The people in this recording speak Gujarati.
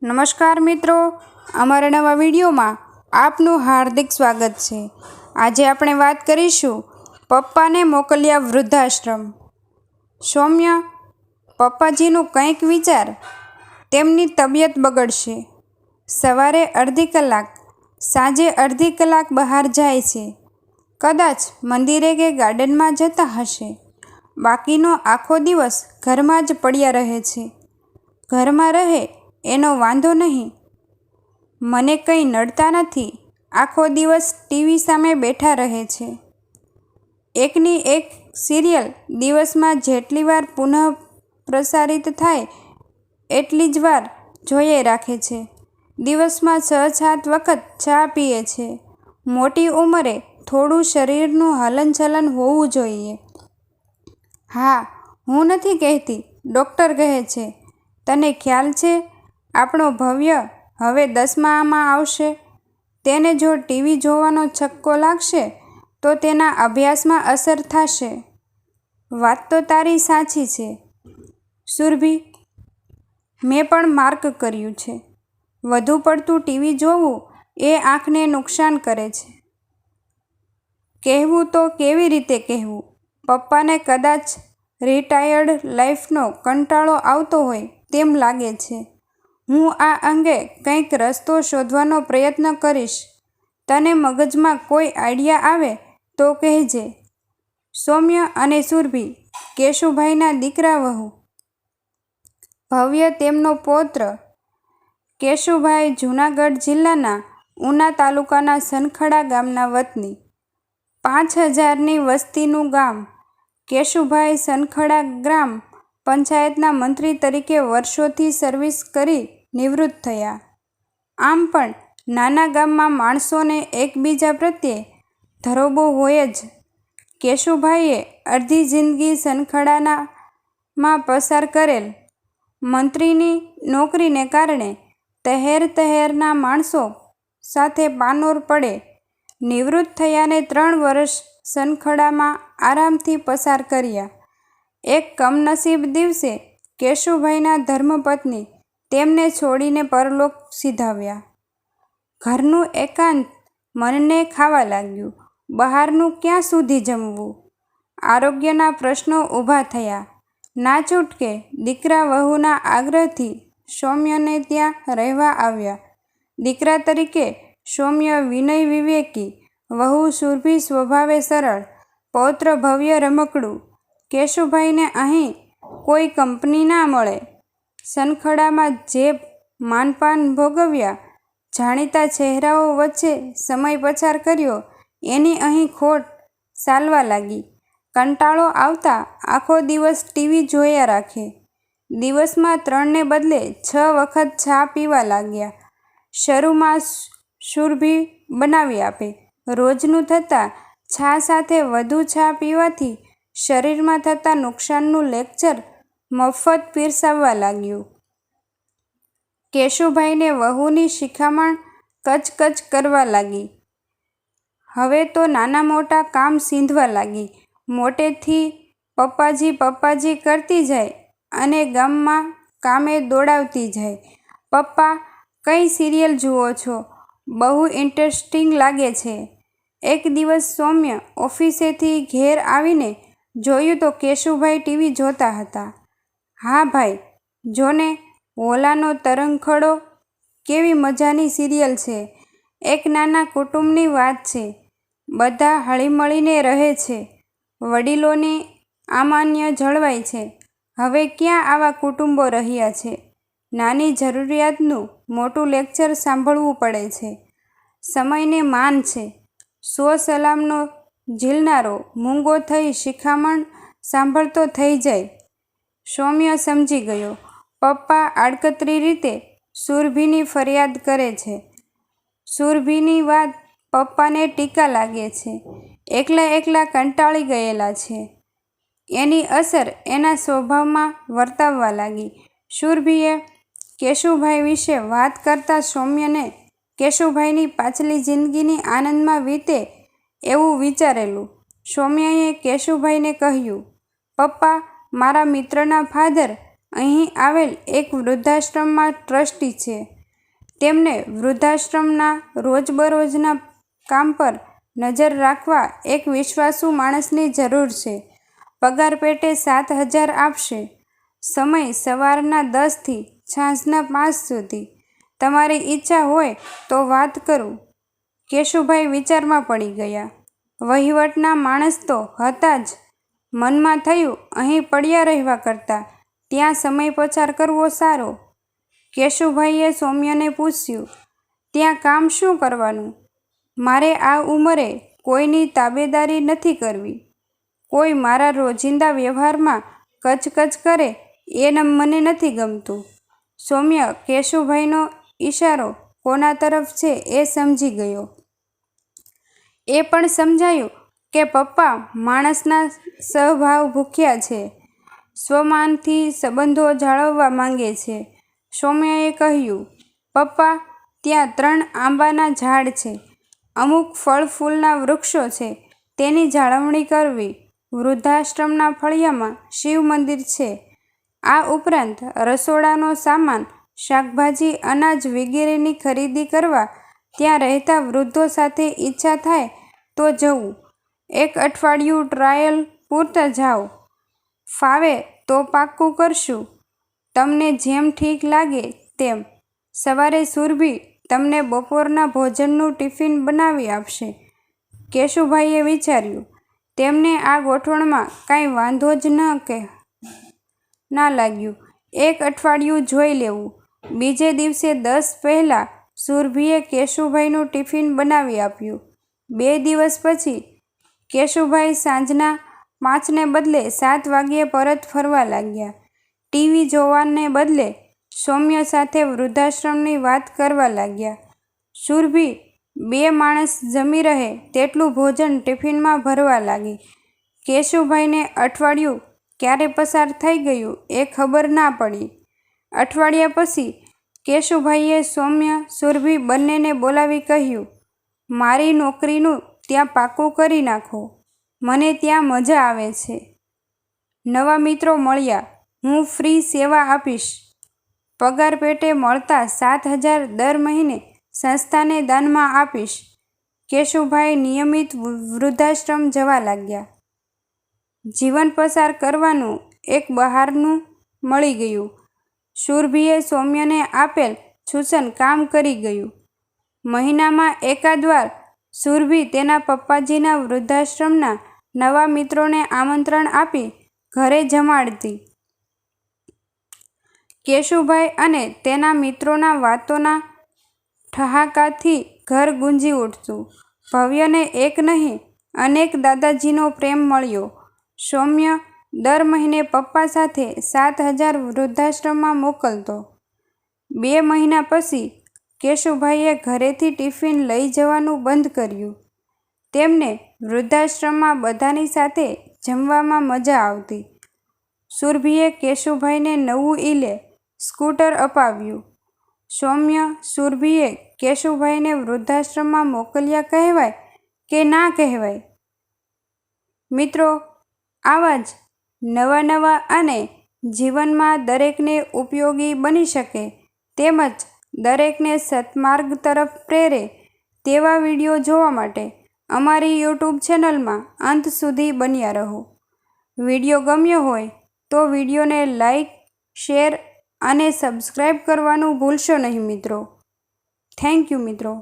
નમસ્કાર મિત્રો, અમારા નવા વિડીયોમાં આપનું હાર્દિક સ્વાગત છે। આજે આપણે વાત કરીશું પપ્પાને મોકલ્યા વૃદ્ધાશ્રમ। સૌમ્ય, પપ્પાજીનું કંઈક વિચાર, તેમની તબિયત બગડશે। સવારે અડધી કલાક, સાંજે અડધી કલાક બહાર જાય છે। કદાચ મંદિરે કે ગાર્ડનમાં જતા હશે। બાકીનો આખો દિવસ ઘરમાં જ પડ્યા રહે છે। ઘરમાં રહે એનો વાંધો નહીં, મને કંઈ નડતા નથી। આખો દિવસ ટીવી સામે બેઠા રહે છે। એકની એક સિરિયલ દિવસમાં જેટલી વાર પુનઃ પ્રસારિત થાય એટલી જ વાર જોઈએ રાખે છે। દિવસમાં 6-7 વખત ચા પીએ છે। મોટી ઉંમરે થોડું શરીરનું હલનચલન હોવું જોઈએ। હા, હું નથી કહેતી, ડૉક્ટર કહે છે। તને ખ્યાલ છે, આપણો ભવ્ય હવે 10મામાં આવશે। તેને જો ટીવી જોવાનો છક્કો લાગશે તો તેના અભ્યાસમાં અસર થશે। વાત તો તારી સાચી છે સુરભી, મેં પણ માર્ક કર્યું છે। વધુ પડતું ટીવી જોવું એ આંખને નુકસાન કરે છે। કહેવું તો કેવી રીતે કહેવું? પપ્પાને કદાચ રિટાયર્ડ લાઈફનો કંટાળો આવતો હોય તેમ લાગે છે। હું આ અંગે કંઈક રસ્તો શોધવાનો પ્રયત્ન કરીશ। તને મગજમાં કોઈ આઈડિયા આવે તો કહેજે। સૌમ્ય અને સુરભી કેશુભાઈના દીકરા વહુ। ભવ્ય તેમનો પૌત્ર। કેશુભાઈ જૂનાગઢ જિલ્લાના ઉના તાલુકાના સનખડા ગામના વતની। 5000ની વસ્તીનું ગામ। કેશુભાઈ સનખડા ગ્રામ પંચાયતના મંત્રી તરીકે વર્ષોથી સર્વિસ કરી નિવૃત્ત થયા। આમ પણ નાના ગામમાં માણસોને એકબીજા પ્રત્યે ધરોબો હોય જ। કેશુભાઈએ અડધી જિંદગી સનખડામાં પસાર કરેલ। મંત્રીની નોકરીને કારણે તહેરના માણસો સાથે પાનોર પડે। નિવૃત્ત થયાને 3 વર્ષ સનખડામાં આરામથી પસાર કર્યા। એક કમનસીબ દિવસે કેશુભાઈના ધર્મપત્ની તેમને છોડીને પરલોક સિધાવ્યા। ઘરનું એકાંત મનને ખાવા લાગ્યું। બહારનું ક્યાં સુધી જમવું? આરોગ્યના પ્રશ્નો ઊભા થયા। ના છૂટકે દીકરા વહુના આગ્રહથી સૌમ્યને ત્યાં રહેવા આવ્યા। દીકરા તરીકે સૌમ્ય વિનય વિવેકી, વહુ સુરભી સ્વભાવે સરળ, પૌત્ર ભવ્ય રમકડું। કેશુભાઈને અહીં કોઈ કંપની ના મળે। સનખડામાં જે માનપાન ભોગવ્યા, જાણીતા ચહેરાઓ વચ્ચે સમય પસાર કર્યો, એની અહીં ખોટ ચાલવા લાગી। કંટાળો આવતા આખો દિવસ ટીવી જોયા રાખે। દિવસમાં 3 ને બદલે 6 વખત ચા પીવા લાગ્યા। શરૂમાં સુરભી બનાવી આપે। રોજનું થતા ચા સાથે વધુ ચા પીવાથી શરીરમાં થતા નુકસાનનું લેક્ચર મફત પીરસાવવા લાગ્યું। કેશુભાઈને વહુની શિખામણ કચ કરવા લાગી। હવે તો નાના મોટા કામ સીંધવા લાગી। મોટેથી પપ્પાજી કરતી જાય અને ગામમાં કામે દોડાવતી જાય। પપ્પા, કઈ સિરિયલ જુઓ છો? બહુ ઇન્ટરેસ્ટિંગ લાગે છે। એક દિવસ સૌમ્ય ઓફિસેથી ઘેર આવીને જોયું તો કેશુભાઈ ટીવી જોતા હતા। હા ભાઈ, જોને, હોલાનો તરંખડો કેવી મજાની સિરિયલ છે। એક નાના કુટુંબની વાત છે। બધા હળીમળીને રહે છે। વડીલોની આમાન્ય જળવાય છે। હવે ક્યાં આવા કુટુંબો રહ્યા છે? નાની જરૂરિયાતનું મોટું લેક્ચર સાંભળવું પડે છે। સમયને માન છે। 100 સલામનો ઝીલનારો મૂંગો થઈ શિખામણ સાંભળતો થઈ જાય। સૌમ્ય સમજી ગયો, પપ્પા આડકતરી રીતે સુરભીની ફરિયાદ કરે છે। સુરભીની વાત પપ્પાને ટીકા લાગે છે। એકલા કંટાળી ગયેલા છે। એની અસર એના સ્વભાવમાં વર્તાવવા લાગી। સુરભીએ કેશુભાઈ વિશે વાત કરતા સૌમ્યને કેશુભાઈની પાછલી જિંદગીની આનંદમાં વીતે એવું વિચારેલું। સૌમ્યાએ કેશુભાઈને કહ્યું, પપ્પા, મારા મિત્રના ફાધર અહીં આવેલ એક વૃદ્ધાશ્રમમાં ટ્રસ્ટી છે. તેમને વૃદ્ધાશ્રમના રોજબરોજના કામ પર નજર રાખવા એક વિશ્વાસુ માણસની જરૂર છે. પગાર પેટે 7,000 આપશે. સમય સવારના 10 થી સાંજના 5 સુધી. તમારી ઈચ્છા હોય તો વાત કરું. કેશુભાઈ વિચારમાં પડી ગયા. વહીવટના માણસ તો હતા જ. મનમાં થયું, અહીં પડ્યા રહેવા કરતાં ત્યાં સમય પસાર કરવો સારો. કેશુભાઈએ સૌમ્યને પૂછ્યું, ત્યાં કામ શું કરવાનું? મારે આ ઉંમરે કોઈની તાબેદારી નથી કરવી. કોઈ મારા રોજિંદા વ્યવહારમાં કચકચ કરે એ મને નથી ગમતું. સૌમ્ય કેશુભાઈનો ઈશારો કોના તરફ છે એ સમજી ગયો. એ પણ સમજાયું કે પપ્પા માણસના સ્વભાવ ભૂખ્યા છે. સ્વમાનથી સંબંધો જાળવવા માંગે છે. સૌમ્યએ કહ્યું, પપ્પા, ત્યાં 3 આંબાના ઝાડ છે. અમુક ફળ ફૂલના વૃક્ષો છે. તેની જાળવણી કરવી. વૃદ્ધાશ્રમના ફળિયામાં શિવ મંદિર છે. આ ઉપરાંત રસોડાનો સામાન, શાકભાજી, અનાજ વગેરેની ખરીદી કરવા ત્યાં રહેતા વૃદ્ધો સાથે ઈચ્છા થાય તો જવું. 1 અઠવાડિયું ટ્રાયલ પૂરતા જાઓ. ફાવે તો પાક્કું કરશું. તમને જેમ ઠીક લાગે તેમ. સવારે સુરભી તમને બપોરના ભોજનનું ટિફિન બનાવી આપશે. કેશુભાઈએ વિચાર્યું, તેમને આ ગોઠવણમાં કાંઈ વાંધો જ ના લાગ્યું. 1 અઠવાડિયું જોઈ લેવું. બીજે દિવસે 10 પહેલાં સુરભીએ કેશુભાઈનું ટિફિન બનાવી આપ્યું. 2 દિવસ પછી કેશુભાઈ સાંજના 5ને બદલે 7 વાગ્યે પરત ફરવા લાગ્યા. ટીવી જોવાને બદલે સૌમ્ય સાથે વૃદ્ધાશ્રમની વાત કરવા લાગ્યા. સુરભી 2 માણસ જમી રહે તેટલું ભોજન ટિફિનમાં ભરવા લાગી. કેશુભાઈને અઠવાડિયું ક્યારે પસાર થઈ ગયું એ ખબર ના પડી. અઠવાડિયા પછી કેશુભાઈએ સૌમ્ય, સુરભી બંનેને બોલાવી કહ્યું, મારી નોકરીનું ત્યાં પાક્કું કરી નાખો. મને ત્યાં મજા આવે છે. નવા મિત્રો મળ્યા. હું ફ્રી સેવા આપીશ. પગાર પેટે મળતા 7,000 દર મહિને સંસ્થાને દાનમાં આપીશ. કેશુભાઈ નિયમિત વૃદ્ધાશ્રમ જવા લાગ્યા. જીવન પસાર કરવાનું એક બહારનું મળી ગયું. સુરભીએ સૌમ્યને આપેલ સૂચન કામ કરી ગયું. મહિનામાં એકાદ વાર સુરભી તેના પપ્પાજીના વૃદ્ધાશ્રમના નવા મિત્રોને આમંત્રણ આપી ઘરે જમાડતી. કેશુભાઈ અને તેના મિત્રોના વાતોના ઠહાકાથી ઘર ગુંજી ઉઠતું. ભવ્યને એક નહીં અનેક દાદાજીનો પ્રેમ મળ્યો. સૌમ્ય દર મહિને પપ્પા સાથે 7,000 વૃદ્ધાશ્રમમાં મોકલતો. 2 મહિના પછી કેશુભાઈએ ઘરેથી ટિફિન લઈ જવાનું બંધ કર્યું. તેમને વૃદ્ધાશ્રમમાં બધાની સાથે જમવામાં મજા આવતી. સુરભીએ કેશુભાઈને નવું સ્કૂટર અપાવ્યું. સૌમ્ય, સુરભીએ કેશુભાઈને વૃદ્ધાશ્રમમાં મોકલ્યા કહેવાય કે ના કહેવાય? મિત્રો, આવા જ નવા અને જીવનમાં દરેકને ઉપયોગી બની શકે તેમજ દરેકને સત્માર્ગ તરફ પ્રેરે તેવા વિડીયો જોવા માટે અમારી યુટ્યુબ ચેનલમાં અંત સુધી બન્યા રહો. વિડીયો ગમ્યો હોય તો વિડીયોને લાઈક, શેર અને સબસ્ક્રાઈબ કરવાનું ભૂલશો નહીં મિત્રો. થેન્ક યુ મિત્રો.